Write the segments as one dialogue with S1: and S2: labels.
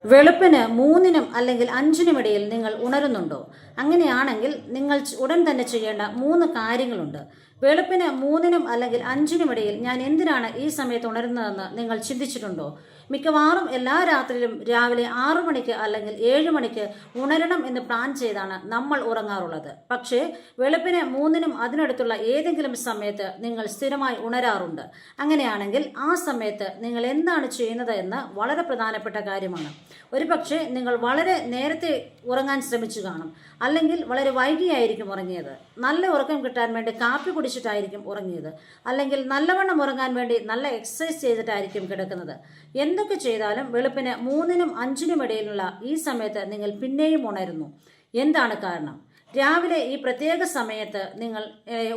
S1: വെളുപ്പിന് 3-നും അല്ലെങ്കിൽ 5-നും ഇടയിൽ നിങ്ങൾ ഉണരുന്നുണ്ടോ? അങ്ങനെയാണെങ്കിൽ നിങ്ങൾ ഉടൻ തന്നെ ചെയ്യേണ്ട 3 കാര്യങ്ങളുണ്ട്. വെളുപ്പിന് 3-നും അല്ലെങ്കിൽ 5-നും ഇടയിൽ ഞാൻ എന്തിനാണ് ഈ സമയത്ത് ഉണരുന്നതെന്ന് നിങ്ങൾ ചിന്തിച്ചിട്ടുണ്ടോ? മിക്കവാറും എല്ലാ രാത്രിയിലും രാവിലെ 6 മണിക്ക് അല്ലെങ്കിൽ 7 മണിക്ക് ഉണരണം എന്ന് പ്ലാൻ ചെയ്താണ് നമ്മൾ ഉറങ്ങാറുള്ളത്. പക്ഷേ വെളുപ്പിന് 3-നും അതിനടുത്തുള്ള ഏതെങ്കിലും സമയത്ത് നിങ്ങൾ സ്ഥിരമായി ഉണരാറുണ്ട്. അങ്ങനെയാണെങ്കിൽ ആ സമയത്ത് നിങ്ങൾ എന്താണ് ചെയ്യുന്നത് എന്ന് വളരെ പ്രധാനപ്പെട്ട കാര്യമാണ്. ഒരുപക്ഷെ നിങ്ങൾ വളരെ നേരത്തെ ഉറങ്ങാൻ ശ്രമിച്ചു കാണും, അല്ലെങ്കിൽ വളരെ വൈകിയായിരിക്കും ഉറങ്ങിയത്. നല്ല ഉറക്കം കിട്ടാൻ വേണ്ടി കാപ്പി കുടിച്ചിട്ടായിരിക്കും ഉറങ്ങിയത്, അല്ലെങ്കിൽ നല്ലവണ്ണം ഉറങ്ങാൻ വേണ്ടി നല്ല എക്സസൈസ് ചെയ്തിട്ടായിരിക്കും കിടക്കുന്നത്. എന്തൊക്കെ ചെയ്താലും വെളുപ്പിന് 3-നും 5-നും ഇടയിലുള്ള ഈ സമയത്ത് നിങ്ങൾ പിന്നെയും ഉണരുന്നു. എന്താണ് കാരണം? രാവിലെ ഈ പ്രത്യേക സമയത്ത് നിങ്ങൾ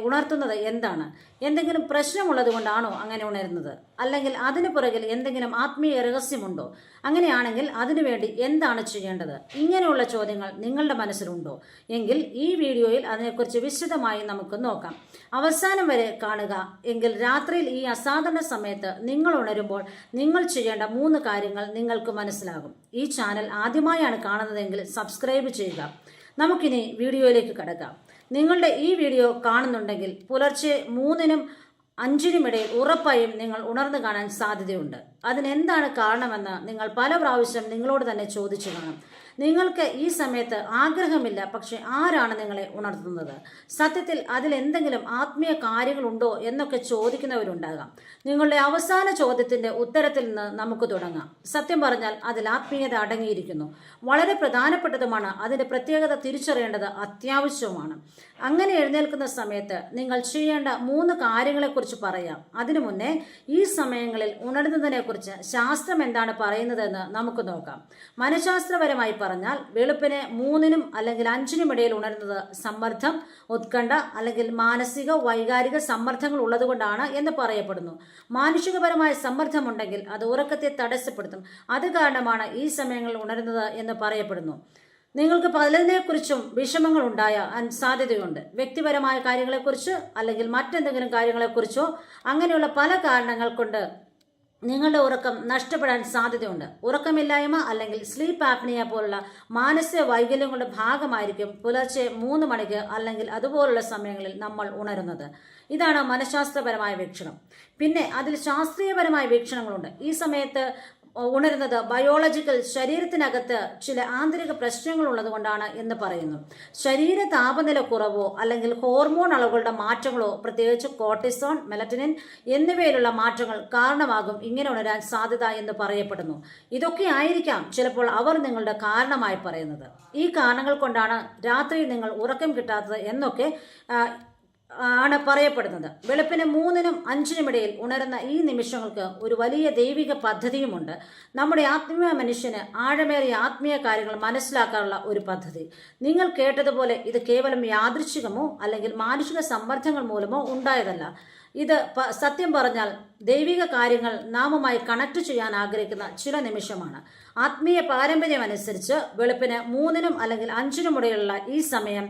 S1: ഉണർത്തുന്നത് എന്താണ്? എന്തെങ്കിലും പ്രശ്നമുള്ളത് കൊണ്ടാണോ അങ്ങനെ ഉണരുന്നത്? അല്ലെങ്കിൽ അതിനു പുറകിൽ എന്തെങ്കിലും ആത്മീയ രഹസ്യമുണ്ടോ? അങ്ങനെയാണെങ്കിൽ അതിനുവേണ്ടി എന്താണ് ചെയ്യേണ്ടത്? ഇങ്ങനെയുള്ള ചോദ്യങ്ങൾ നിങ്ങളുടെ മനസ്സിലുണ്ടോ? എങ്കിൽ ഈ വീഡിയോയിൽ അതിനെക്കുറിച്ച് വിശദമായി നമുക്ക് നോക്കാം. അവസാനം വരെ കാണുക. എങ്കിൽ രാത്രിയിൽ ഈ അസാധാരണ സമയത്ത് നിങ്ങൾ ഉണരുമ്പോൾ നിങ്ങൾ ചെയ്യേണ്ട 3 കാര്യങ്ങൾ നിങ്ങൾക്ക് മനസ്സിലാകും. ഈ ചാനൽ ആദ്യമായാണ് കാണുന്നതെങ്കിൽ സബ്സ്ക്രൈബ് ചെയ്യുക. നമുക്കിനി വീഡിയോയിലേക്ക് കടക്കാം. നിങ്ങളുടെ ഈ വീഡിയോ കാണുന്നുണ്ടെങ്കിൽ പുലർച്ചെ 3-നും 5-നും ഇടയിൽ ഉറപ്പായും നിങ്ങൾ ഉണർന്നു കാണാൻ സാധ്യതയുണ്ട്. അതിനെന്താണ് കാരണമെന്ന് നിങ്ങൾ പല പ്രാവശ്യം നിങ്ങളോട് തന്നെ ചോദിച്ചു കാണും. നിങ്ങൾക്ക് ഈ സമയത്ത് ആഗ്രഹമില്ല, പക്ഷെ ആരാണ് നിങ്ങളെ ഉണർത്തുന്നത്? സത്യത്തിൽ അതിലെന്തെങ്കിലും ആത്മീയ കാര്യങ്ങളുണ്ടോ എന്നൊക്കെ ചോദിക്കുന്നവരുണ്ടാകാം. നിങ്ങളുടെ അവസാന ചോദ്യത്തിന്റെ ഉത്തരത്തിൽ നിന്ന് നമുക്ക് തുടങ്ങാം. സത്യം പറഞ്ഞാൽ അതിൽ ആത്മീയത അടങ്ങിയിരിക്കുന്നു. വളരെ പ്രധാനപ്പെട്ടതുമാണ്. അതിന്റെ പ്രത്യേകത തിരിച്ചറിയേണ്ടത് അത്യാവശ്യവുമാണ്. അങ്ങനെ എഴുന്നേൽക്കുന്ന സമയത്ത് നിങ്ങൾ ചെയ്യേണ്ട 3 കാര്യങ്ങളെക്കുറിച്ച് പറയാം. അതിനു മുന്നേ ഈ സമയങ്ങളിൽ ഉണരുന്നതിനെ കുറിച്ച് ശാസ്ത്രം എന്താണ് പറയുന്നതെന്ന് നമുക്ക് നോക്കാം. മനഃശാസ്ത്രപരമായി പറഞ്ഞാൽ വെളുപ്പിന് 3-നും അല്ലെങ്കിൽ 5-നും ഇടയിൽ ഉണരുന്നത് സമ്മർദ്ദം, ഉത്കണ്ഠ അല്ലെങ്കിൽ മാനസിക വൈകാരിക സമ്മർദ്ദങ്ങൾ ഉള്ളതുകൊണ്ടാണ് എന്ന് പറയപ്പെടുന്നു. മാനുഷികപരമായ സമ്മർദ്ദമുണ്ടെങ്കിൽ അത് ഉറക്കത്തെ തടസ്സപ്പെടുത്തും. അത് കാരണമാണ് ഈ സമയങ്ങളിൽ ഉണരുന്നത് എന്ന് പറയപ്പെടുന്നു. നിങ്ങൾക്ക് പലതിനെക്കുറിച്ചും വിഷമങ്ങൾ ഉണ്ടായാൻ സാധ്യതയുണ്ട്. വ്യക്തിപരമായ കാര്യങ്ങളെക്കുറിച്ച് അല്ലെങ്കിൽ മറ്റെന്തെങ്കിലും കാര്യങ്ങളെക്കുറിച്ചോ അങ്ങനെയുള്ള പല കാരണങ്ങൾ കൊണ്ട് നിങ്ങളുടെ ഉറക്കം നഷ്ടപ്പെടാൻ സാധ്യതയുണ്ട്. ഉറക്കമില്ലായ്മ അല്ലെങ്കിൽ സ്ലീപ്പ് ആപ്നിയ പോലുള്ള മാനസിക വൈകല്യങ്ങളുടെ ഭാഗമായിരിക്കും പുലർച്ചെ 3 മണിക്ക് അല്ലെങ്കിൽ അതുപോലുള്ള സമയങ്ങളിൽ നമ്മൾ ഉണരുന്നത്. ഇതാണ് മനഃശാസ്ത്രപരമായ വീക്ഷണം. പിന്നെ അതിൽ ശാസ്ത്രീയപരമായ വീക്ഷണങ്ങളുണ്ട്. ഈ സമയത്ത് ഉണരുന്നത് ബയോളജിക്കൽ ശരീരത്തിനകത്ത് ചില ആന്തരിക പ്രശ്നങ്ങൾ ഉള്ളത് കൊണ്ടാണ് എന്ന് പറയുന്നു. ശരീര താപനില കുറവോ അല്ലെങ്കിൽ ഹോർമോൺ അളവുകളുടെ മാറ്റങ്ങളോ, പ്രത്യേകിച്ച് കോർട്ടിസോൺ, മെലറ്റനിൻ എന്നിവയിലുള്ള മാറ്റങ്ങൾ കാരണമാകും ഇങ്ങനെ ഉണരാൻ സാധ്യത എന്ന് പറയപ്പെടുന്നു. ഇതൊക്കെ ആയിരിക്കാം ചിലപ്പോൾ അവർ നിങ്ങളുടെ കാരണമായി പറയുന്നത്. ഈ കാരണങ്ങൾ കൊണ്ടാണ് രാത്രി നിങ്ങൾ ഉറക്കം കിട്ടാത്തത് എന്നൊക്കെ ആണ് പറയപ്പെടുന്നത്. വെളുപ്പിന് 3-നും 5-നും ഇടയിൽ ഉണരുന്ന ഈ നിമിഷങ്ങൾക്ക് ഒരു വലിയ ദൈവിക പദ്ധതിയുമുണ്ട്. നമ്മുടെ ആത്മീയ മനുഷ്യന് ആഴമേറിയ ആത്മീയ കാര്യങ്ങൾ മനസ്സിലാക്കാനുള്ള ഒരു പദ്ധതി. നിങ്ങൾ കേട്ടതുപോലെ ഇത് കേവലം യാദൃച്ഛികമോ അല്ലെങ്കിൽ മാനുഷിക സമ്മർദ്ദങ്ങൾ മൂലമോ ഉണ്ടായതല്ല. ഇത് സത്യം പറഞ്ഞാൽ ദൈവിക കാര്യങ്ങൾ നാമുമായി കണക്ട് ചെയ്യാൻ ആഗ്രഹിക്കുന്ന ചില നിമിഷമാണ്. ആത്മീയ പാരമ്പര്യം അനുസരിച്ച് വെളുപ്പിന് 3-നും അല്ലെങ്കിൽ 5-നും ഇടയിലുള്ള ഈ സമയം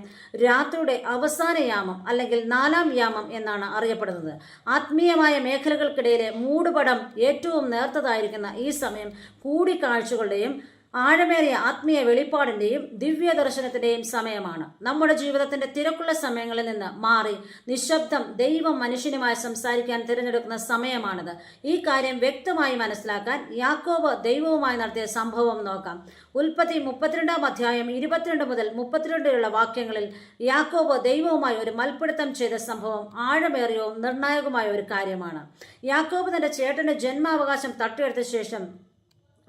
S1: രാത്രിയുടെ അവസാന യാമം അല്ലെങ്കിൽ 4-ാം യാമം എന്നാണ് അറിയപ്പെടുന്നത്. ആത്മീയമായ മേഖലകൾക്കിടയിലെ മൂടുപടം ഏറ്റവും നേർത്തതായിരിക്കുന്ന ഈ സമയം കൂടിക്കാഴ്ചകളുടെയും ആഴമേറിയ ആത്മീയ വെളിപ്പാടിന്റെയും ദിവ്യ ദർശനത്തിന്റെയും സമയമാണ്. നമ്മുടെ ജീവിതത്തിന്റെ തിരക്കുള്ള സമയങ്ങളിൽ നിന്ന് മാറി നിശബ്ദം ദൈവം മനുഷ്യനുമായി സംസാരിക്കാൻ തിരഞ്ഞെടുക്കുന്ന സമയമാണിത്. ഈ കാര്യം വ്യക്തമായി മനസ്സിലാക്കാൻ യാക്കോബ് ദൈവവുമായി നടത്തിയ സംഭവം നോക്കാം. ഉൽപ്പത്തി 32-ാം അധ്യായം 22 മുതൽ 32 വരെയുള്ള വാക്യങ്ങളിൽ യാക്കോബ് ദൈവവുമായി ഒരു മൽപ്പിടുത്തം ചെയ്ത സംഭവം ആഴമേറിയവും നിർണായകമായ ഒരു കാര്യമാണ്. യാക്കോബ് തന്റെ ചേട്ടന്റെ ജന്മാവകാശം തട്ടിയെടുത്ത ശേഷം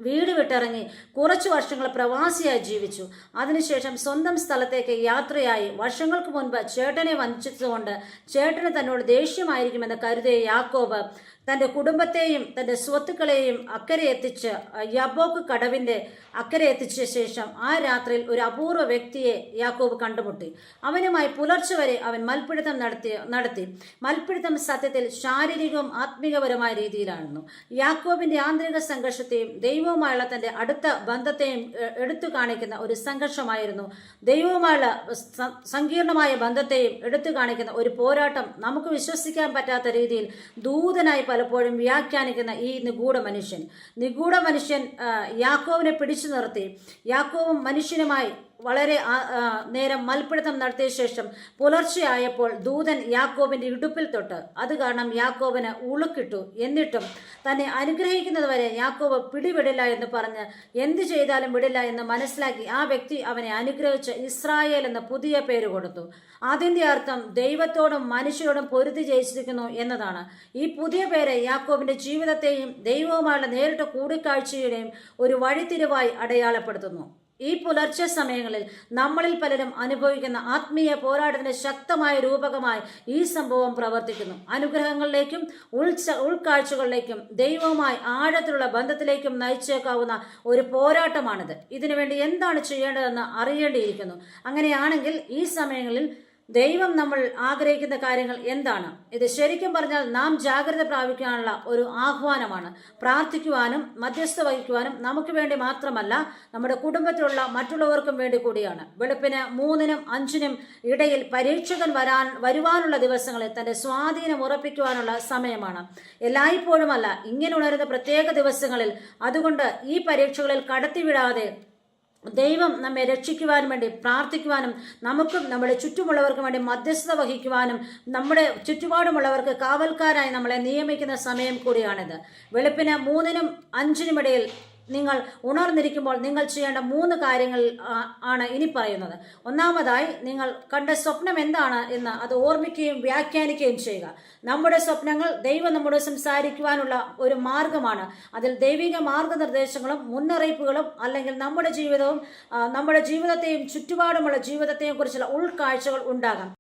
S1: വീട് വിട്ടിറങ്ങി കുറച്ചു വർഷങ്ങൾ പ്രവാസിയായി ജീവിച്ചു. അതിനുശേഷം സ്വന്തം സ്ഥലത്തേക്ക് യാത്രയായി. വർഷങ്ങൾക്ക് മുൻപ് ചേട്ടനെ വഞ്ചിച്ചുകൊണ്ട് ചേട്ടന് തന്നോട് ദേഷ്യമായിരിക്കുമെന്ന് കരുതിയ യാക്കോബ് തന്റെ കുടുംബത്തെയും തന്റെ സ്വത്തുക്കളെയും അക്കരെ എത്തിച്ച് യബ്ബോക്ക് കടവിന്റെ അക്കരെ എത്തിച്ച ശേഷം ആ രാത്രിയിൽ ഒരു അപൂർവ വ്യക്തിയെ യാക്കോബ് കണ്ടുമുട്ടി. അവനുമായി പുലർച്ചെ വരെ അവൻ മൽപ്പിടുത്തം നടത്തി. മൽപ്പിടുത്തം സത്യത്തിൽ ശാരീരികവും ആത്മീകപരമായ രീതിയിലായിരുന്നു. യാക്കോബിന്റെ ആന്തരിക സംഘർഷത്തെയും ദൈവവുമായുള്ള തന്റെ അടുത്ത ബന്ധത്തെയും എടുത്തു കാണിക്കുന്ന ഒരു സംഘർഷമായിരുന്നു. ദൈവവുമായുള്ള സങ്കീർണമായ ബന്ധത്തെയും എടുത്തു കാണിക്കുന്ന ഒരു പോരാട്ടം. നമുക്ക് വിശ്വസിക്കാൻ പറ്റാത്ത രീതിയിൽ ദൂതനായി പലപ്പോഴും വ്യാഖ്യാനിക്കുന്ന ഈ നിഗൂഢ മനുഷ്യൻ യാക്കോബിനെ പിടിച്ചു നിർത്തി. യാക്കോബും മനുഷ്യനുമായി വളരെ നേരം മൽപ്പിടുത്തം നടത്തിയ ശേഷം പുലർച്ചെയായപ്പോൾ ദൂതൻ യാക്കോബിന്റെ ഇടുപ്പിൽ തൊട്ട്. അത് കാരണം യാക്കോബിന് ഉളുക്കിട്ടു. എന്നിട്ടും തന്നെ അനുഗ്രഹിക്കുന്നത് വരെ യാക്കോബ് പിടിവിടില്ല എന്ന് പറഞ്ഞ് എന്ത് ചെയ്താലും വിടില്ല എന്ന് മനസ്സിലാക്കി ആ വ്യക്തി അവനെ അനുഗ്രഹിച്ച് ഇസ്രായേൽ എന്ന പുതിയ പേര് കൊടുത്തു. അതിന്റെ അർത്ഥം ദൈവത്തോടും മനുഷ്യരോടും പൊരുതി ജയിച്ചിരിക്കുന്നു എന്നതാണ്. ഈ പുതിയ പേര് യാക്കോബിന്റെ ജീവിതത്തെയും ദൈവവുമായുള്ള നേരിട്ട കൂടിക്കാഴ്ചയുടെയും ഒരു വഴിത്തിരിവായി അടയാളപ്പെടുത്തുന്നു. ഈ പുലർച്ചെ സമയങ്ങളിൽ നമ്മളിൽ പലരും അനുഭവിക്കുന്ന ആത്മീയ പോരാട്ടത്തിന്റെ ശക്തമായ രൂപകമായി ഈ സംഭവം പ്രവർത്തിക്കുന്നു. അനുഗ്രഹങ്ങളിലേക്കും ഉൾക്കാഴ്ചകളിലേക്കും ദൈവവുമായി ആഴത്തിലുള്ള ബന്ധത്തിലേക്കും നയിച്ചേക്കാവുന്ന ഒരു പോരാട്ടമാണിത്. ഇതിനുവേണ്ടി എന്താണ് ചെയ്യേണ്ടതെന്ന് അറിയേണ്ടിയിരിക്കുന്നു. അങ്ങനെയാണെങ്കിൽ ഈ സമയങ്ങളിൽ ദൈവം നമ്മൾ ആഗ്രഹിക്കുന്ന കാര്യങ്ങൾ എന്താണ്? ഇത് ശരിക്കും പറഞ്ഞാൽ നാം ജാഗ്രത പ്രാപിക്കാനുള്ള ഒരു ആഹ്വാനമാണ്. പ്രാർത്ഥിക്കുവാനും മധ്യസ്ഥ വഹിക്കുവാനും നമുക്ക് വേണ്ടി മാത്രമല്ല, നമ്മുടെ കുടുംബത്തിലുള്ള മറ്റുള്ളവർക്കും വേണ്ടി കൂടിയാണ്. വെളുപ്പിന് 3-നും 5-നും ഇടയിൽ പരീക്ഷകൻ വരുവാനുള്ള ദിവസങ്ങളിൽ തന്റെ സ്വാധീനം ഉറപ്പിക്കുവാനുള്ള സമയമാണ്. എല്ലായ്പ്പോഴുമല്ല, ഇങ്ങനെ ഉണരുന്ന പ്രത്യേക ദിവസങ്ങളിൽ. അതുകൊണ്ട് ഈ പരീക്ഷകളിൽ കടത്തിവിടാതെ ദൈവം നമ്മെ രക്ഷിക്കുവാനും വേണ്ടി പ്രാർത്ഥിക്കുവാനും നമുക്കും നമ്മുടെ ചുറ്റുമുള്ളവർക്കും വേണ്ടി മധ്യസ്ഥത വഹിക്കുവാനും നമ്മുടെ ചുറ്റുപാടുമുള്ളവർക്ക് കാവൽക്കാരായി നമ്മളെ നിയമിക്കുന്ന സമയം കൂടിയാണിത്. വെളുപ്പിന് 3-നും 5-നും ഇടയിൽ നിങ്ങൾ ഉണർന്നിരിക്കുമ്പോൾ നിങ്ങൾ ചെയ്യേണ്ട 3 കാര്യങ്ങൾ ആണ് ഇനി പറയുന്നത്. ഒന്നാമതായി, നിങ്ങൾ കണ്ട സ്വപ്നം എന്താണ് എന്ന് അത് ഓർമ്മിക്കുകയും വ്യാഖ്യാനിക്കുകയും ചെയ്യുക. നമ്മുടെ സ്വപ്നങ്ങൾ ദൈവം നമ്മോട് സംസാരിക്കുവാനുള്ള ഒരു മാർഗമാണ്. അതിൽ ദൈവിക മാർഗനിർദ്ദേശങ്ങളും മുന്നറിയിപ്പുകളും അല്ലെങ്കിൽ നമ്മുടെ ജീവിതത്തെയും ചുറ്റുപാടുമുള്ള ജീവിതത്തെയും കുറിച്ചുള്ള ഉൾക്കാഴ്ചകൾ ഉണ്ടാകാം.